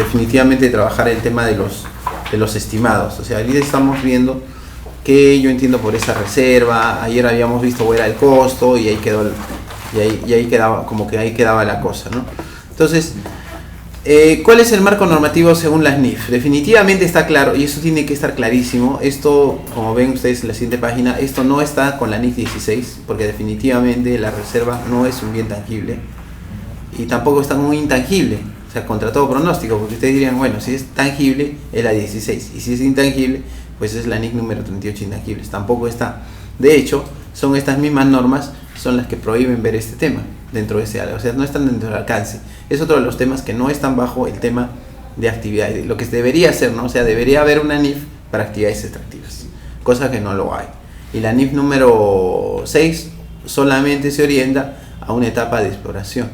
definitivamente trabajar el tema de los estimados. O sea, ahorita estamos viendo que yo entiendo por esa reserva, ayer habíamos visto cuál era el costo y ahí quedó ahí quedaba, como que ahí quedaba la cosa, ¿no? Entonces, ¿cuál es el marco normativo según las NIF? Definitivamente está claro, y eso tiene que estar clarísimo. Esto, como ven ustedes en la siguiente página, esto no está con la NIF 16, porque definitivamente la reserva no es un bien tangible y tampoco está muy intangible, o sea, contra todo pronóstico, porque ustedes dirían, bueno, si es tangible es la 16 y si es intangible pues es la NIF número 38 intangibles. Tampoco está. De hecho, son estas mismas normas son las que prohíben ver este tema dentro de ese área, o sea, no están dentro del alcance. Es otro de los temas que no están bajo el tema de actividades, lo que debería ser, ¿no? O sea, debería haber una NIF para actividades extractivas, cosa que no lo hay. Y la NIF número 6 solamente se orienta a una etapa de exploración,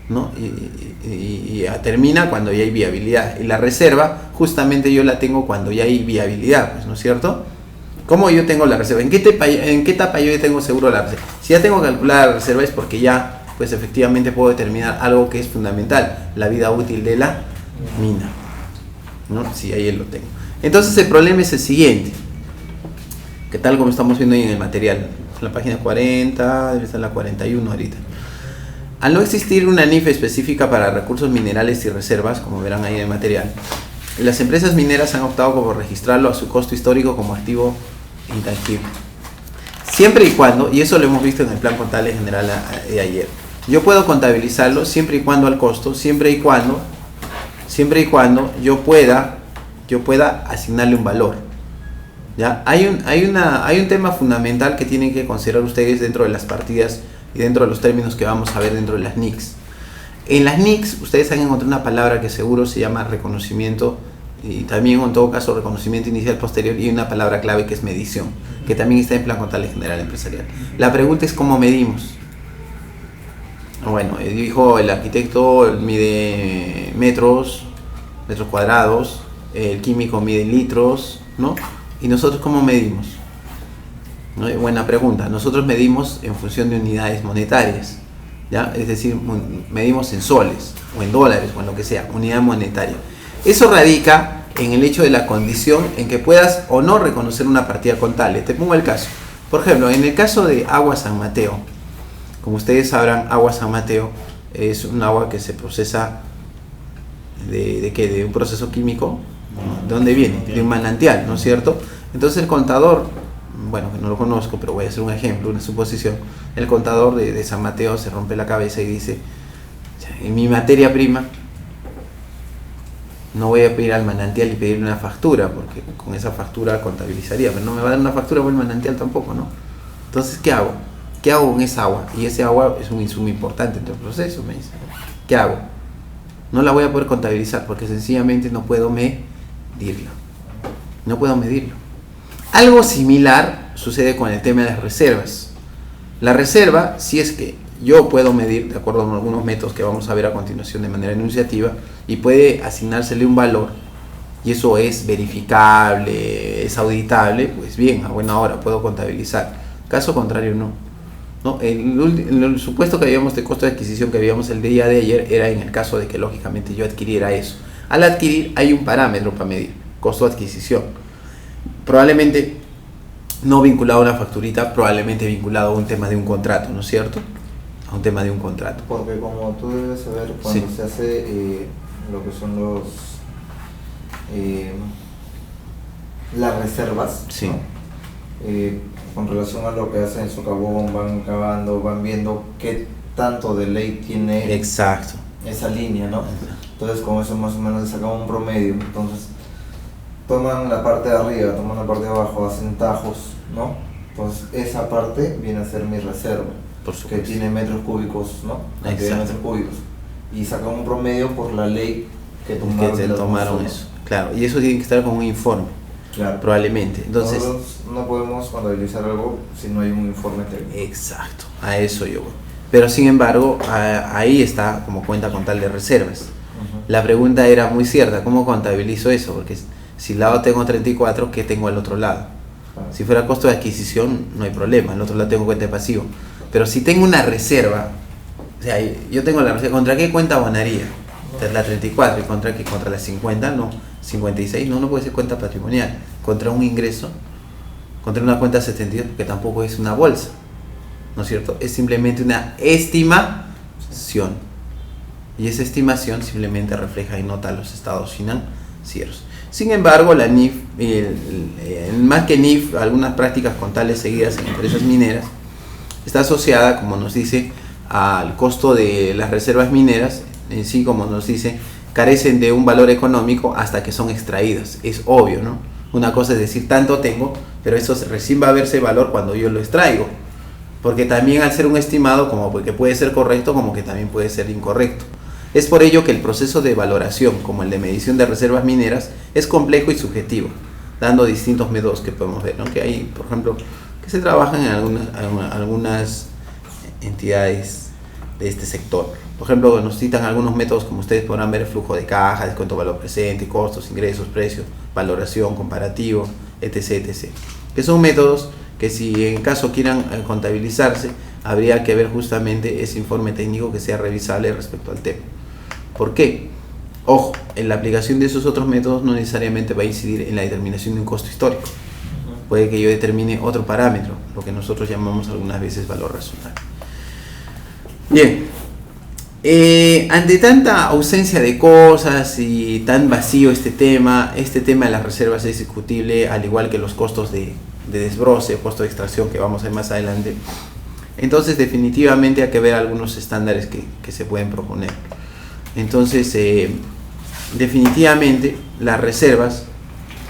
¿no? Y termina cuando ya hay viabilidad. Y la reserva, justamente yo la tengo cuando ya hay viabilidad, pues, ¿no es cierto? ¿Cómo yo tengo la reserva? ¿En qué etapa yo tengo seguro la reserva? Si ya tengo calculada la reserva es porque ya, pues efectivamente puedo determinar algo que es fundamental, la vida útil de la mina, ¿no? Si ahí lo tengo. Entonces el problema es el siguiente, que tal como estamos viendo ahí en el material, en la página 40, debe estar en la 41 ahorita. Al no existir una NIF específica para recursos minerales y reservas, como verán ahí en el material, las empresas mineras han optado por registrarlo a su costo histórico como activo intangible. Siempre y cuando, y eso lo hemos visto en el plan contable general de ayer, yo puedo contabilizarlo siempre y cuando al costo, siempre y cuando yo pueda asignarle un valor. ¿Ya? Hay un tema fundamental que tienen que considerar ustedes dentro de las partidas y dentro de los términos que vamos a ver dentro de las NICs. En las NICs ustedes han encontrado una palabra que seguro se llama reconocimiento, y también en todo caso reconocimiento inicial posterior, y una palabra clave que es medición, que también está en plan contable general empresarial. La pregunta es ¿cómo medimos? Bueno, dijo el arquitecto mide metros cuadrados, el químico mide litros, ¿no? ¿Y nosotros cómo medimos? ¿No? Buena pregunta. Nosotros medimos en función de unidades monetarias, ¿ya? Es decir, medimos en soles o en dólares o en lo que sea, unidad monetaria. Eso radica en el hecho de la condición en que puedas o no reconocer una partida contable. Te pongo el caso. Por ejemplo, en el caso de Agua San Mateo, como ustedes sabrán, Agua San Mateo es un agua que se procesa ¿de qué? De un proceso químico. ¿De dónde viene? De un manantial, ¿no es cierto? Entonces el contador, bueno, que no lo conozco, pero voy a hacer un ejemplo, una suposición. El contador de San Mateo se rompe la cabeza y dice, en mi materia prima no voy a pedir al manantial y pedirle una factura, porque con esa factura contabilizaría, pero no me va a dar una factura por el manantial tampoco, ¿no? Entonces, ¿qué hago? ¿Qué hago con esa agua? Y ese agua es un insumo importante en todo el proceso, me dice. ¿Qué hago? No la voy a poder contabilizar porque sencillamente no puedo medirlo. No puedo medirlo. Algo similar sucede con el tema de las reservas. La reserva, si es que yo puedo medir, de acuerdo con algunos métodos que vamos a ver a continuación de manera enunciativa, y puede asignársele un valor, y eso es verificable, es auditable, pues bien, a buena hora puedo contabilizar. Caso contrario, no. El supuesto que habíamos de costo de adquisición que habíamos el día de ayer era en el caso de que lógicamente yo adquiriera eso. Al adquirir hay un parámetro para medir, costo de adquisición. Probablemente no vinculado a una facturita, probablemente vinculado a un tema de un contrato, ¿no es cierto? A un tema de un contrato. Porque como tú debes saber, cuando se hace lo que son las reservas, sí, ¿no? Con relación a lo que hacen en socavón, van cavando, van viendo qué tanto de ley tiene exacto esa línea, ¿no? Entonces con eso más o menos le sacamos un promedio. Entonces toman la parte de arriba, toman la parte de abajo, hacen tajos, ¿no? Entonces esa parte viene a ser mi reserva, que tiene metros cúbicos, ¿no? Cantidad de metros cúbicos, y sacan un promedio por la ley que tomaron eso. Claro, y eso tiene que estar con un informe. Claro. Probablemente. Entonces, nosotros no podemos contabilizar algo si no hay un informe técnico. Exacto, a eso yo voy. Pero sin embargo, ahí está como cuenta contable de reservas. La pregunta era muy cierta, ¿cómo contabilizo eso? Porque si al lado tengo 34, ¿qué tengo al otro lado? Si fuera costo de adquisición, no hay problema, al otro lado tengo cuenta de pasivo. Pero si tengo una reserva, o sea, yo tengo la reserva, ¿contra qué cuenta abonaría? La 34, y contra la 50, no, 56, no puede ser cuenta patrimonial, contra un ingreso, contra una cuenta 72, que tampoco es una bolsa, ¿no es cierto? Es simplemente una estimación, y esa estimación simplemente refleja y nota los estados financieros. Sin embargo, la NIF, más que NIF, algunas prácticas contables seguidas en empresas mineras, está asociada, como nos dice, al costo de las reservas mineras, en sí, como nos dice, carecen de un valor económico hasta que son extraídas. Es obvio, ¿no? Una cosa es decir, tanto tengo, pero eso recién va a verse valor cuando yo lo extraigo. Porque también al ser un estimado, como que puede ser correcto, como que también puede ser incorrecto. Es por ello que el proceso de valoración, como el de medición de reservas mineras, es complejo y subjetivo, dando distintos métodos que podemos ver, ¿no? Que hay, por ejemplo, que se trabajan en algunas entidades de este sector. Por ejemplo, nos citan algunos métodos, como ustedes podrán ver: flujo de caja, descuento de valor presente, costos, ingresos, precios, valoración, comparativo, etc., etc. Que son métodos que, si en caso quieran contabilizarse, habría que ver justamente ese informe técnico que sea revisable respecto al tema. ¿Por qué? Ojo, en la aplicación de esos otros métodos no necesariamente va a incidir en la determinación de un costo histórico. Puede que yo determine otro parámetro, lo que nosotros llamamos algunas veces valor razonable. Bien, ante tanta ausencia de cosas y tan vacío este tema de las reservas es discutible, al igual que los costos de desbroce, costo de extracción, que vamos a ver más adelante. Entonces, definitivamente hay que ver algunos estándares que se pueden proponer. Entonces, definitivamente las reservas,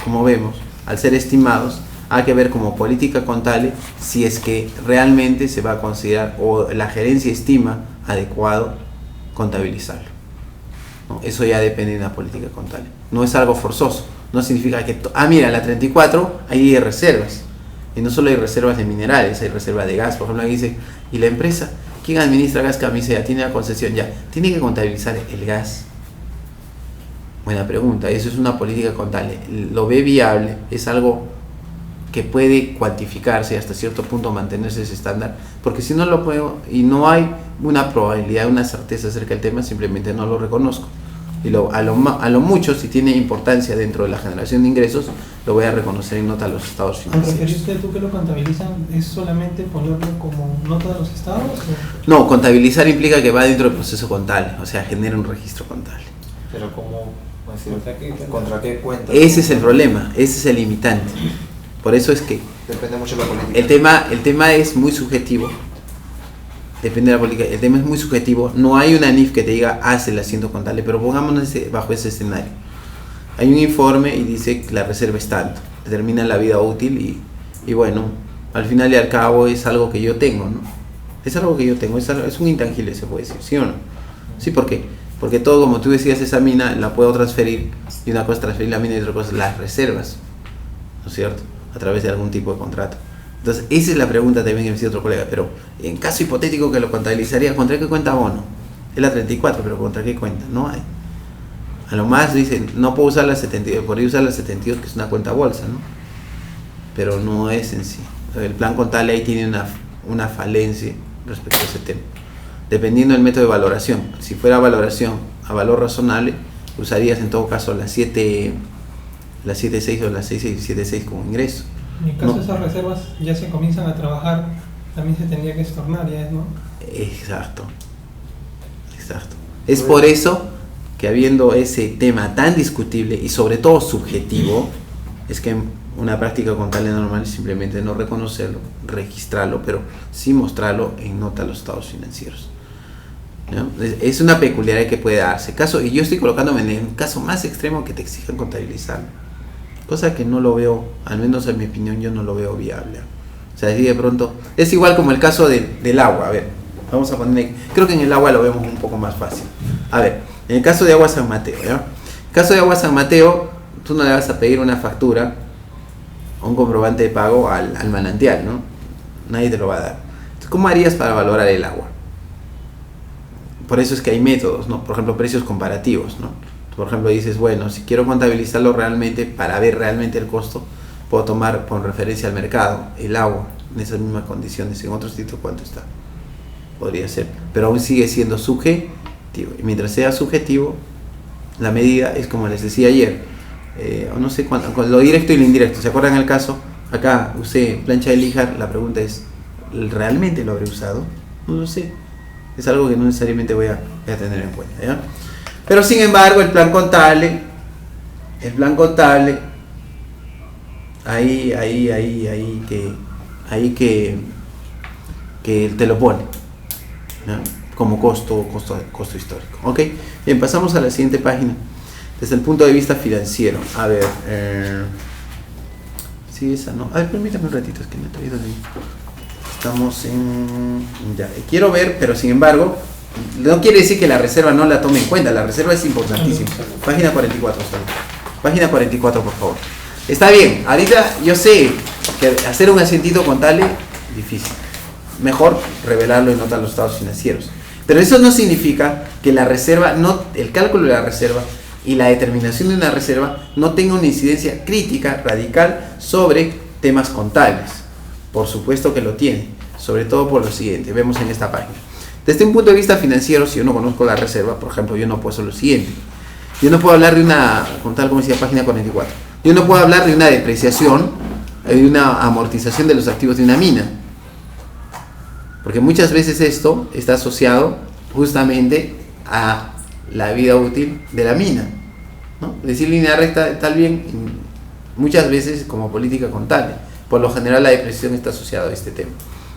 como vemos, al ser estimados, hay que ver como política contable si es que realmente se va a considerar, o la gerencia estima adecuado contabilizarlo, ¿no? Eso ya depende de una política contable. No es algo forzoso. No significa que, mira, la 34 ahí hay reservas. Y no solo hay reservas de minerales, hay reservas de gas. Por ejemplo, aquí dice, ¿y la empresa? ¿Quién administra gas camisea? ¿Tiene la concesión? Ya, ¿tiene que contabilizar el gas? Buena pregunta. Eso es una política contable. ¿Lo ve viable? ¿Es algo que puede cuantificarse y hasta cierto punto mantenerse ese estándar? Porque si no lo puedo y no hay una probabilidad, una certeza acerca del tema, simplemente no lo reconozco. Y a lo mucho, si tiene importancia dentro de la generación de ingresos, lo voy a reconocer en nota de los estados financieros. ¿Al referirte tú que lo contabilizan, es solamente ponerlo como nota de los estados? ¿O? No, contabilizar implica que va dentro del proceso contable, o sea, genera un registro contable. Pero ¿cómo? ¿Contra qué cuenta? Ese es el problema, ese es el limitante. Por eso es que depende mucho de la política. El tema es muy subjetivo. Depende de la política. El tema es muy subjetivo. No hay una NIF que te diga haz el asiento contable, pero pongámonos bajo ese escenario. Hay un informe y dice que la reserva es tanto. Determina la vida útil y bueno, al final y al cabo es algo que yo tengo, ¿no? Es algo que yo tengo, es un intangible, se puede decir, ¿sí o no? Sí, ¿por qué? Porque todo, como tú decías, esa mina la puedo transferir, y una cosa es transferir la mina y otra cosa es las reservas, ¿no es cierto? A través de algún tipo de contrato. Entonces, esa es la pregunta también que me decía otro colega, pero en caso hipotético que lo contabilizaría, ¿contra qué cuenta abono? Es la 34, pero ¿contra qué cuenta? No hay. A lo más dicen, no puedo usar la 72, podría usar la 72, que es una cuenta bolsa, ¿no? Pero no es en sí. O sea, el plan contable ahí tiene una falencia respecto a ese tema. Dependiendo del método de valoración. Si fuera valoración a valor razonable, usarías en todo caso la 7.6 o la 6.6 como ingreso. En caso de esas reservas ya se comienzan a trabajar, también se tendría que estornar ya, ¿no? Exacto. Es por eso que, habiendo ese tema tan discutible y sobre todo subjetivo, es que una práctica contable normal es simplemente no reconocerlo, registrarlo, pero sí mostrarlo en nota a los estados financieros, ¿no? Es una peculiaridad que puede darse. Y yo estoy colocándome en el caso más extremo que te exijan contabilizarlo. Cosa que no lo veo, al menos en mi opinión, yo no lo veo viable. O sea, si de pronto, es igual como el caso del agua. A ver, vamos a poner, creo que en el agua lo vemos un poco más fácil. A ver, en el caso de Agua San Mateo, ¿ya? En el caso de Agua San Mateo, tú no le vas a pedir una factura o un comprobante de pago al manantial, ¿no? Nadie te lo va a dar. Entonces, ¿cómo harías para valorar el agua? Por eso es que hay métodos, ¿no? Por ejemplo, precios comparativos, ¿no? Por ejemplo, dices, bueno, si quiero contabilizarlo realmente, para ver realmente el costo, puedo tomar con referencia al mercado el agua en esas mismas condiciones, en otro sitio cuánto está. Podría ser, pero aún sigue siendo subjetivo. Y mientras sea subjetivo, la medida es como les decía ayer, o no sé cuándo, con lo directo y lo indirecto. ¿Se acuerdan el caso? Acá usé plancha de lijar, la pregunta es, ¿realmente lo habré usado? No lo sé. Es algo que no necesariamente voy a tener en cuenta, ¿ya? Pero sin embargo, el plan contable, ahí que te lo pone, ¿ya? Como costo histórico. ¿Ok? Bien, pasamos a la siguiente página. Desde el punto de vista financiero. A ver, sí, esa no. A ver, permítame un ratito, es que me he traído de ahí. Estamos en... Ya, quiero ver, pero sin embargo, no quiere decir que la reserva no la tome en cuenta. La reserva es importantísima. Página 44, solo. Página 44, por favor. Está bien, ahorita yo sé que hacer un asientito contable, difícil. Mejor revelarlo y notar los estados financieros. Pero eso no significa que la reserva, el cálculo de la reserva y la determinación de una reserva no tenga una incidencia crítica, radical, sobre temas contables. Por supuesto que lo tiene, sobre todo por lo siguiente, vemos en esta página. Desde un punto de vista financiero, si yo no conozco la reserva, por ejemplo, yo no puedo hacer lo siguiente. Yo no puedo hablar de una, con tal como decía página 44, yo no puedo hablar de una depreciación, de una amortización de los activos de una mina. Porque muchas veces esto está asociado justamente a la vida útil de la mina, ¿no? Decir línea recta está bien muchas veces como política contable. Por lo general la depreciación está asociada a este tema.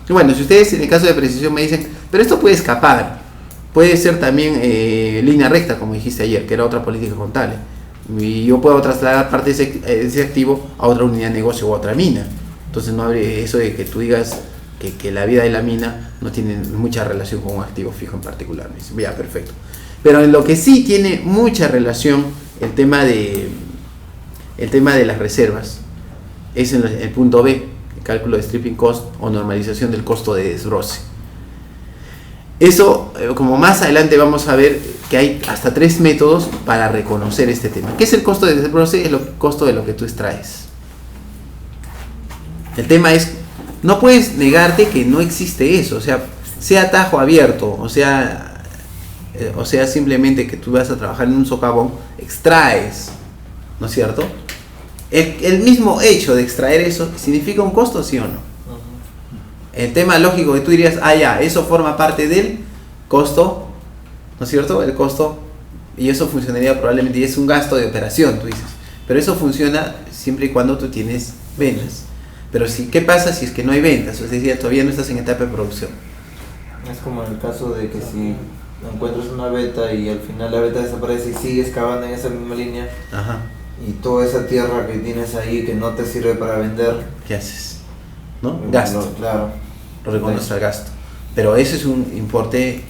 Y bueno, si ustedes en el caso de depreciación me dicen, pero esto puede escapar, puede ser también línea recta, como dijiste ayer, que era otra política contable. Y yo puedo trasladar parte de ese activo a otra unidad de negocio o a otra mina. Entonces no habría eso de que tú digas que la vida de la mina no tiene mucha relación con un activo fijo en particular. Ya, perfecto. Pero en lo que sí tiene mucha relación el tema de las reservas es en el punto B, el cálculo de stripping cost o normalización del costo de desbroce. Eso, como más adelante vamos a ver que hay hasta 3 métodos para reconocer este tema. ¿Qué es el costo de desbroce? Es el costo de lo que tú extraes. El tema es, no puedes negarte que no existe eso, o sea tajo abierto, o sea simplemente que tú vas a trabajar en un socavón, extraes, ¿no es cierto? El mismo hecho de extraer eso, ¿significa un costo, sí o no? El tema lógico que tú dirías, ya, eso forma parte del costo, ¿no es cierto? El costo, y eso funcionaría probablemente, y es un gasto de operación, tú dices. Pero eso funciona siempre y cuando tú tienes ventas. Pero ¿qué pasa si es que no hay ventas? Es decir, todavía no estás en etapa de producción. Es como en el caso de que si encuentras una veta y al final la veta desaparece y sigues cavando en esa misma línea. Ajá. Y toda esa tierra que tienes ahí que no te sirve para vender, ¿qué haces? ¿No? Gasto. Claro. Lo reconoces al gasto. Pero eso es un importe,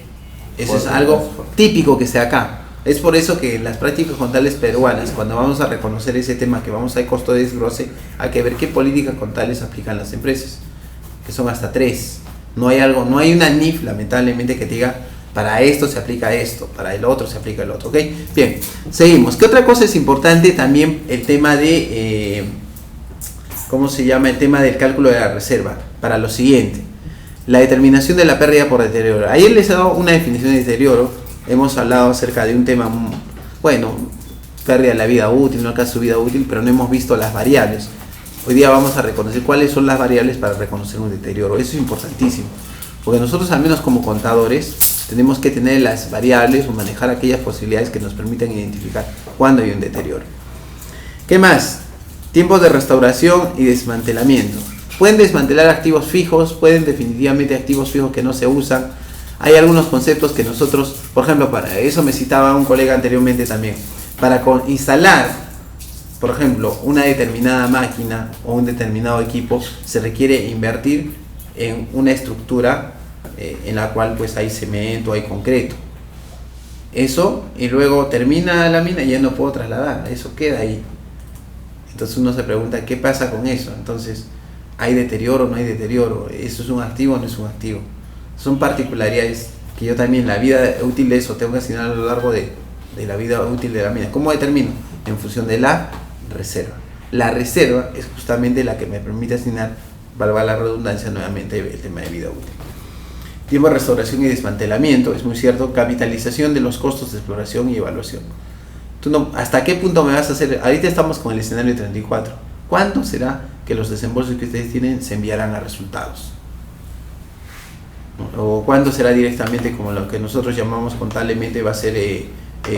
eso es algo típico que se da acá. Es por eso que en las prácticas contables peruanas, cuando vamos a reconocer ese tema que vamos a ir costo de desglose, hay que ver qué políticas contables aplican las empresas, que son hasta 3. No hay una NIF, lamentablemente, que te diga, para esto se aplica esto, para el otro se aplica el otro, ¿ok? Bien, seguimos. ¿Qué otra cosa es importante? También el tema de, ¿cómo se llama? El tema del cálculo de la reserva, para lo siguiente. La determinación de la pérdida por deterioro. Ayer les he dado una definición de deterioro. Hemos hablado acerca de un tema, bueno, pérdida de la vida útil, no alcanza su vida útil, pero no hemos visto las variables. Hoy día vamos a reconocer cuáles son las variables para reconocer un deterioro. Eso es importantísimo, porque nosotros, al menos como contadores, tenemos que tener las variables o manejar aquellas posibilidades que nos permitan identificar cuándo hay un deterioro. ¿Qué más? Tiempos de restauración y desmantelamiento. Pueden desmantelar activos fijos, pueden definitivamente activos fijos que no se usan. Hay algunos conceptos que nosotros, por ejemplo, para eso me citaba un colega anteriormente también, para instalar, por ejemplo, una determinada máquina o un determinado equipo, se requiere invertir en una estructura en la cual pues hay cemento, hay concreto. Eso, y luego termina la mina y ya no puedo trasladar, eso queda ahí. Entonces uno se pregunta, ¿qué pasa con eso? Entonces, ¿hay deterioro o no hay deterioro? ¿Eso es un activo o no es un activo? Son particularidades que yo también, la vida útil de eso, tengo que asignar a lo largo de la vida útil de la mina. ¿Cómo determino? En función de la reserva. La reserva es justamente la que me permite asignar, valga la redundancia nuevamente, el tema de vida útil. Tiempo de restauración y desmantelamiento, es muy cierto, capitalización de los costos de exploración y evaluación. Tú no, ¿hasta qué punto me vas a hacer? Ahorita estamos con el escenario 34. ¿Cuándo será que los desembolsos que ustedes tienen se enviarán a resultados? ¿O cuándo será directamente como lo que nosotros llamamos contablemente va a ser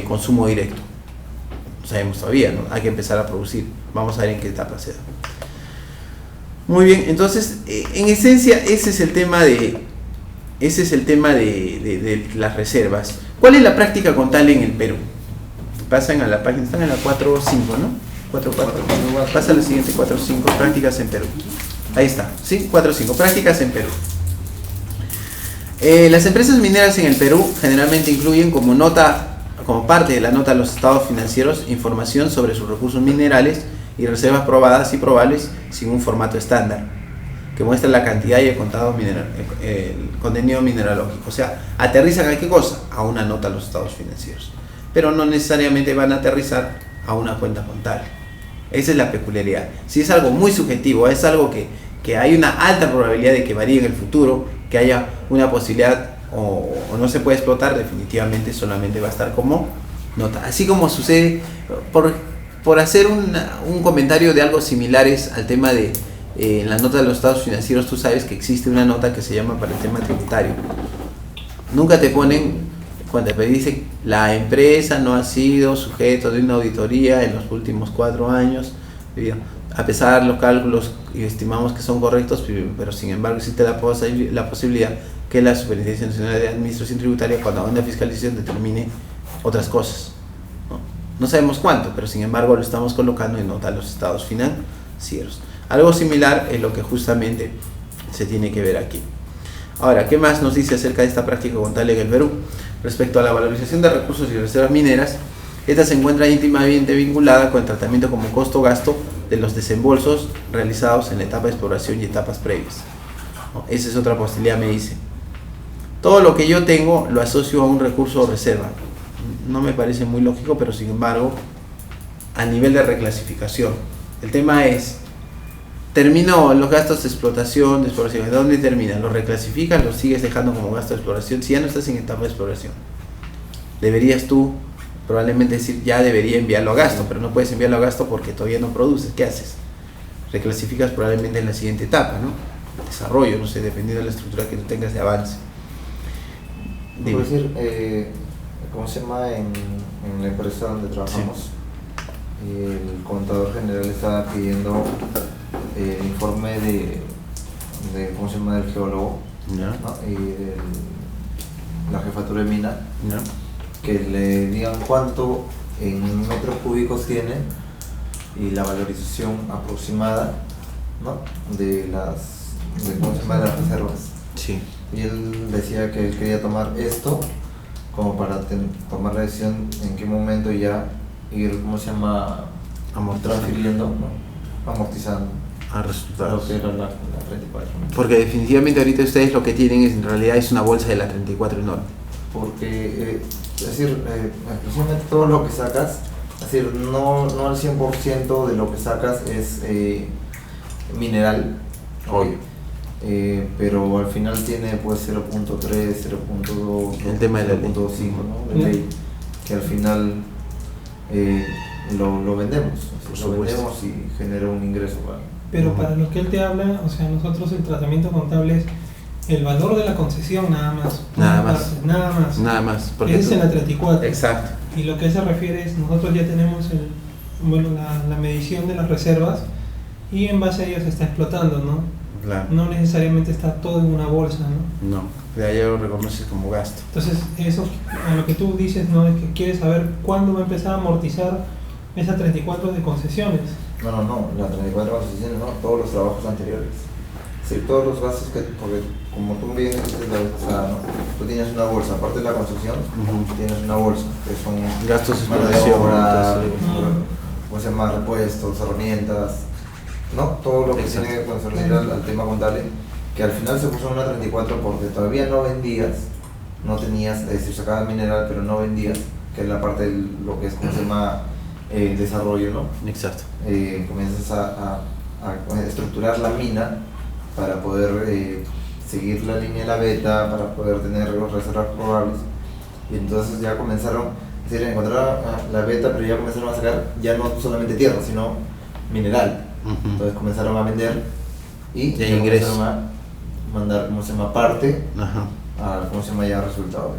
consumo directo? No sabemos todavía, ¿no? Hay que empezar a producir. Vamos a ver en qué etapa se da. Muy bien, entonces, en esencia, ese es el tema de las reservas. ¿Cuál es la práctica contable en el Perú? Pasan a la página, están en la 4.5, ¿no? 4.4. Pasa a la siguiente 4.5, prácticas en Perú. Ahí está, ¿sí? 4.5, prácticas en Perú. Las empresas mineras en el Perú generalmente incluyen como parte de la nota de los estados financieros información sobre sus recursos minerales y reservas probadas y probables sin un formato estándar que muestra la cantidad y el contenido mineralógico. O sea, aterrizan a qué cosa? A una nota de los estados financieros, pero no necesariamente van a aterrizar a una cuenta contable. Esa es la peculiaridad. Si es algo muy subjetivo, es algo que hay una alta probabilidad de que varíe en el futuro, que haya una posibilidad o no se puede explotar, definitivamente solamente va a estar como nota. Así como sucede, por hacer un comentario de algo similares al tema de en la nota de los estados financieros, tú sabes que existe una nota que se llama para el tema tributario. Nunca te ponen, cuando te dicen la empresa no ha sido sujeto de una auditoría en los últimos 4 años, a pesar de los cálculos y estimamos que son correctos, pero sin embargo existe la posibilidad que la Superintendencia Nacional de Administración Tributaria, cuando haga una fiscalización, determine otras cosas. No sabemos cuánto, pero sin embargo lo estamos colocando en nota de los estados financieros. Algo similar es lo que justamente se tiene que ver aquí. Ahora, ¿qué más nos dice acerca de esta práctica contable en el Perú? Respecto a la valorización de recursos y reservas mineras, esta se encuentra íntimamente vinculada con el tratamiento como costo-gasto de los desembolsos realizados en la etapa de exploración y etapas previas. Esa es otra posibilidad, me dice. Todo lo que yo tengo lo asocio a un recurso o reserva. No me parece muy lógico, pero sin embargo, a nivel de reclasificación, el tema es, termino los gastos de explotación, de exploración, ¿de dónde terminan? ¿Los reclasificas, los sigues dejando como gasto de exploración? Si ya no estás en etapa de exploración, deberías tú probablemente decir, ya debería enviarlo a gasto, pero no puedes enviarlo a gasto porque todavía no produces. ¿Qué haces? Reclasificas probablemente en la siguiente etapa, ¿no? Desarrollo, no sé, dependiendo de la estructura que tú tengas de avance. Por decir, ¿cómo se llama? En la empresa donde trabajamos, sí, el contador general estaba pidiendo el informe de ¿cómo se llama? Del geólogo, ¿no? Y la jefatura de mina, ¿no? Que le digan cuánto en metros cúbicos tiene y la valorización aproximada, ¿no? de ¿cómo se llama? De las reservas. Sí. Y él decía que él quería tomar esto como para tomar la decisión en qué momento ya ir, ¿cómo se llama? Transfiriendo, ¿no? Amortizando a resultados. Lo que era la 34. Porque definitivamente ahorita ustedes lo que tienen en realidad es una bolsa de la 34 enorme. Porque, es decir, exclusivamente todo lo que sacas, es decir, no al 100% de lo que sacas es mineral. Obvio. Pero al final tiene pues 0.3, 0.2, el tema de 0.5, ¿no? De ley, que al final lo vendemos, lo vendemos y genera un ingreso. Pero para lo que él te habla, o sea, nosotros el tratamiento contable es el valor de la concesión nada más. Nada más. Porque es en la 34. Exacto. Y lo que se refiere es, nosotros ya tenemos la medición de las reservas y en base a ello se está explotando, ¿no? Claro. No necesariamente está todo en una bolsa, ¿no? No, de ahí lo reconoces como gasto. Entonces, eso, a lo que tú dices, ¿no? Es que quieres saber cuándo va a empezar a amortizar esa 34 de concesiones. No, la 34 de concesiones no, todos los trabajos anteriores. Sí, todos los gastos porque como tú bien dices la vez pasada, ¿no? Tú tienes una bolsa, aparte de la concesión, tienes una bolsa, que son gastos de explotación, ¿cómo se llama? Repuestos, herramientas, ¿no? Todo lo que tiene que concernir al tema contable, que al final se puso en una 34 porque todavía no vendías, no tenías, es decir, sacabas mineral pero no vendías, que es la parte de lo que es, ¿cómo se llama? Desarrollo, ¿no? Exacto. Comienzas a estructurar la mina para poder seguir la línea de la beta, para poder tener las reservas probables, y entonces ya comenzaron Es decir, encontraron la beta, pero ya comenzaron a sacar ya no solamente tierra, sino mineral. Entonces comenzaron a vender y ya comenzaron a mandar, ¿cómo se llama?, parte a, ¿cómo se llama?, ya resultado.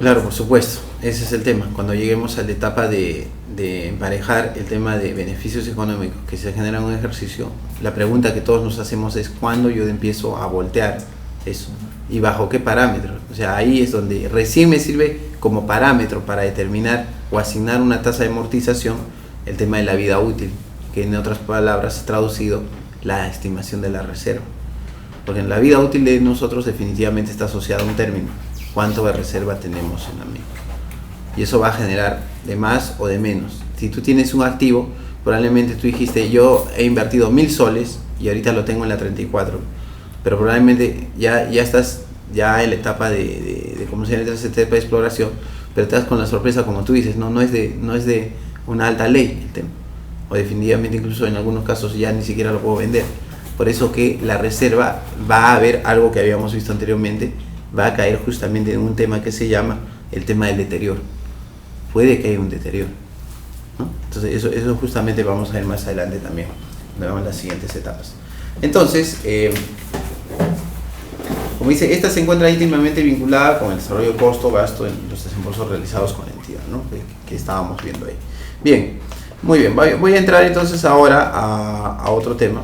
Claro, por supuesto, ese es el tema. Cuando lleguemos a la etapa de emparejar el tema de beneficios económicos que se generan en un ejercicio, la pregunta que todos nos hacemos es ¿cuándo yo empiezo a voltear eso? ¿Y bajo qué parámetros? O sea, ahí es donde recién me sirve como parámetro para determinar o asignar una tasa de amortización el tema de la vida útil, que en otras palabras es traducido la estimación de la reserva. Porque en la vida útil de nosotros definitivamente está asociado a un término: cuánto de reserva tenemos en la misma. Y eso va a generar de más o de menos. Si tú tienes un activo, probablemente tú dijiste, yo he invertido 1000 soles y ahorita lo tengo en la 34, pero probablemente ya estás ya en la etapa de cómo se llama, esa etapa de exploración, pero estás con la sorpresa, como tú dices, no es de una alta ley el tema, o definitivamente incluso en algunos casos ya ni siquiera lo puedo vender. Por eso que la reserva va a haber algo que habíamos visto anteriormente, va a caer justamente en un tema que se llama el tema del deterioro. Puede que haya un deterioro, ¿no? Entonces eso justamente vamos a ver más adelante también, vamos en las siguientes etapas. Entonces, como dice, esta se encuentra íntimamente vinculada con el desarrollo de costo, gasto en los desembolsos realizados con la entidad, ¿no?, que estábamos viendo ahí. Bien, muy bien, voy a entrar entonces ahora a otro tema.